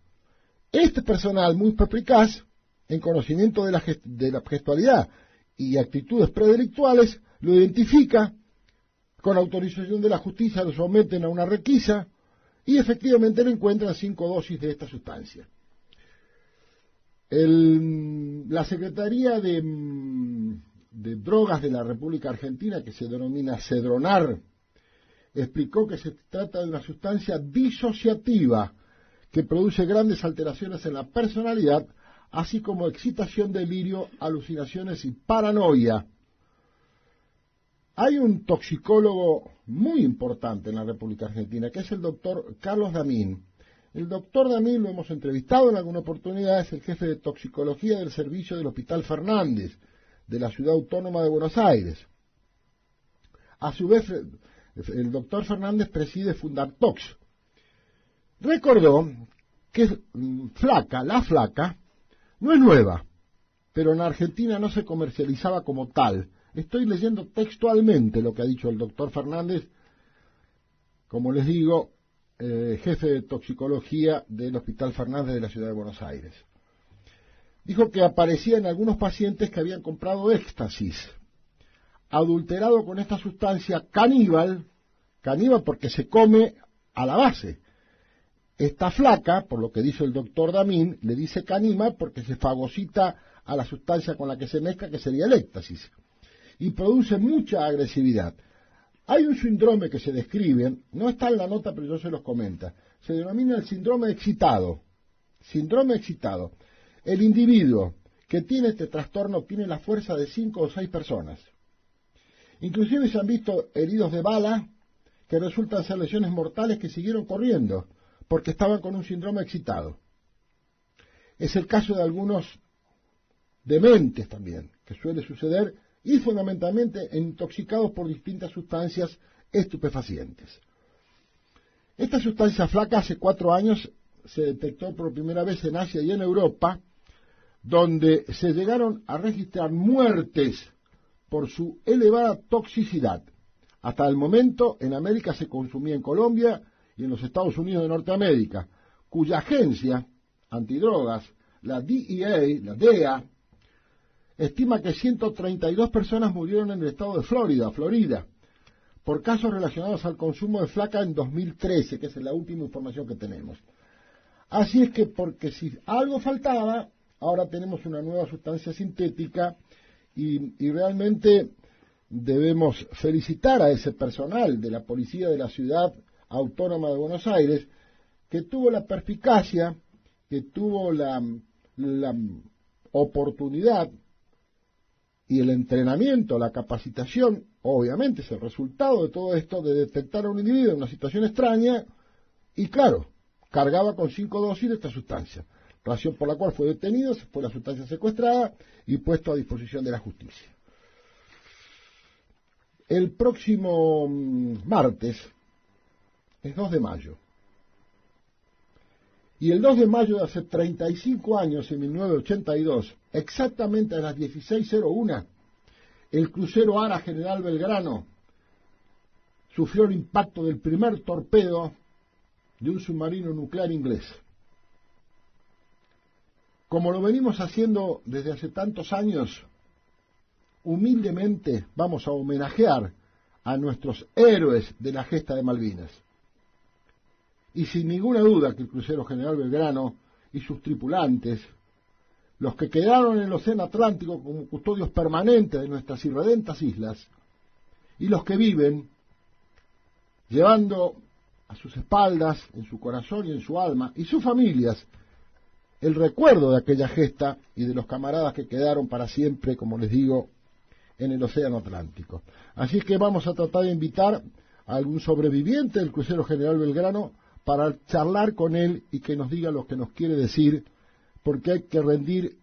Este personal muy perspicaz, en conocimiento de la gestualidad y actitudes predelictuales, lo identifica, con autorización de la justicia lo someten a una requisa y efectivamente lo encuentran 5 dosis de esta sustancia. La Secretaría de Drogas de la República Argentina, que se denomina Cedronar, explicó que se trata de una sustancia disociativa que produce grandes alteraciones en la personalidad, así como excitación, delirio, alucinaciones y paranoia. Hay un toxicólogo muy importante en la República Argentina, que es el doctor Carlos Damín. El doctor Damín lo hemos entrevistado en alguna oportunidad, es el jefe de toxicología del servicio del Hospital Fernández, de la Ciudad Autónoma de Buenos Aires. A su vez, el doctor Fernández preside Fundartox. Recordó que la Flaca, no es nueva, pero en Argentina no se comercializaba como tal. Estoy leyendo textualmente lo que ha dicho el doctor Fernández, como les digo, jefe de toxicología del Hospital Fernández de la Ciudad de Buenos Aires. Dijo que aparecía en algunos pacientes que habían comprado éxtasis, adulterado con esta sustancia caníbal porque se come a la base. Esta Flaca, por lo que dice el doctor Damín, le dice caníbal porque se fagocita a la sustancia con la que se mezcla, que sería el éxtasis, y produce mucha agresividad. Hay un síndrome que se describe, no está en la nota, pero yo se los comenta, se denomina el síndrome excitado. Síndrome excitado. El individuo que tiene este trastorno tiene la fuerza de 5 o 6 personas. Inclusive se han visto heridos de bala que resultan ser lesiones mortales que siguieron corriendo porque estaban con un síndrome excitado. Es el caso de algunos dementes también, que suele suceder, y fundamentalmente intoxicados por distintas sustancias estupefacientes. Esta sustancia Flaca hace 4 años se detectó por primera vez en Asia y en Europa, donde se llegaron a registrar muertes por su elevada toxicidad. Hasta el momento en América se consumía en Colombia y en los Estados Unidos de Norteamérica, cuya agencia antidrogas, la DEA, estima que 132 personas murieron en el estado de Florida, por casos relacionados al consumo de flaca en 2013, que es la última información que tenemos. Así es que, porque si algo faltaba, ahora tenemos una nueva sustancia sintética y realmente debemos felicitar a ese personal de la Policía de la Ciudad Autónoma de Buenos Aires, que tuvo la perspicacia, que tuvo la oportunidad y el entrenamiento, la capacitación, obviamente es el resultado de todo esto, de detectar a un individuo en una situación extraña y, claro, cargaba con 5 dosis de esta sustancia, razón por la cual fue detenido, fue la sustancia secuestrada y puesto a disposición de la justicia. El próximo martes es 2 de mayo. Y el 2 de mayo de hace 35 años, en 1982, exactamente a las 16:01, el crucero ARA General Belgrano sufrió el impacto del primer torpedo de un submarino nuclear inglés. Como lo venimos haciendo desde hace tantos años, humildemente vamos a homenajear a nuestros héroes de la gesta de Malvinas. Y sin ninguna duda que el crucero General Belgrano y sus tripulantes, los que quedaron en el Océano Atlántico como custodios permanentes de nuestras irredentas islas, y los que viven llevando a sus espaldas, en su corazón y en su alma, y sus familias, el recuerdo de aquella gesta y de los camaradas que quedaron para siempre, como les digo, en el Océano Atlántico. Así que vamos a tratar de invitar a algún sobreviviente del crucero General Belgrano para charlar con él y que nos diga lo que nos quiere decir, porque hay que rendir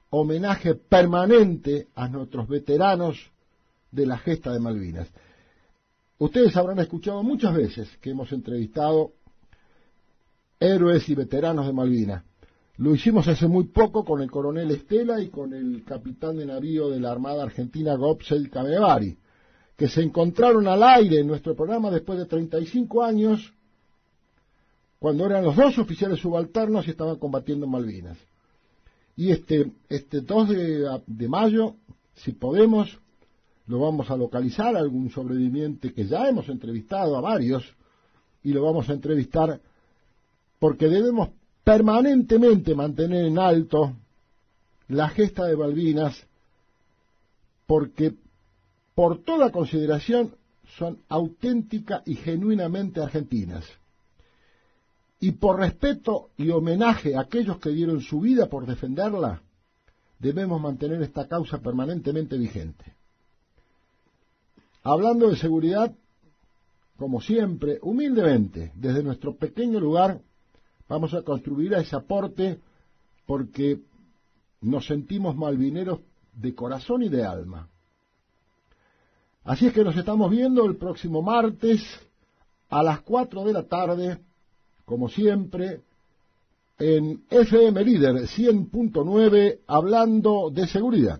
homenaje permanente a nuestros veteranos de la gesta de Malvinas. Ustedes habrán escuchado muchas veces que hemos entrevistado héroes y veteranos de Malvinas. Lo hicimos hace muy poco con el coronel Estela y con el capitán de navío de la Armada Argentina, Gopsel Camevari, que se encontraron al aire en nuestro programa después de 35 años, cuando eran los 2 oficiales subalternos y estaban combatiendo en Malvinas. Y este 2 de mayo, si podemos, lo vamos a localizar a algún sobreviviente que ya hemos entrevistado a varios, y lo vamos a entrevistar porque debemos permanentemente mantener en alto la gesta de Malvinas, porque por toda consideración son auténtica y genuinamente argentinas. Y por respeto y homenaje a aquellos que dieron su vida por defenderla, debemos mantener esta causa permanentemente vigente. Hablando de seguridad, como siempre, humildemente, desde nuestro pequeño lugar, vamos a contribuir a ese aporte porque nos sentimos malvineros de corazón y de alma. Así es que nos estamos viendo el próximo martes a las 4 de la tarde, como siempre, en FM Líder 100.9, hablando de seguridad.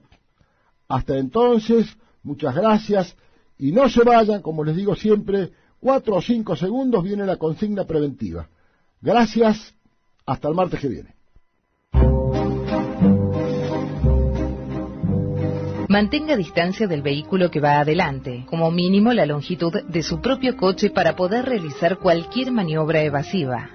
Hasta entonces, muchas gracias, y no se vayan, como les digo siempre, 4 o 5 segundos viene la consigna preventiva. Gracias, hasta el martes que viene. Mantenga distancia del vehículo que va adelante, como mínimo la longitud de su propio coche para poder realizar cualquier maniobra evasiva.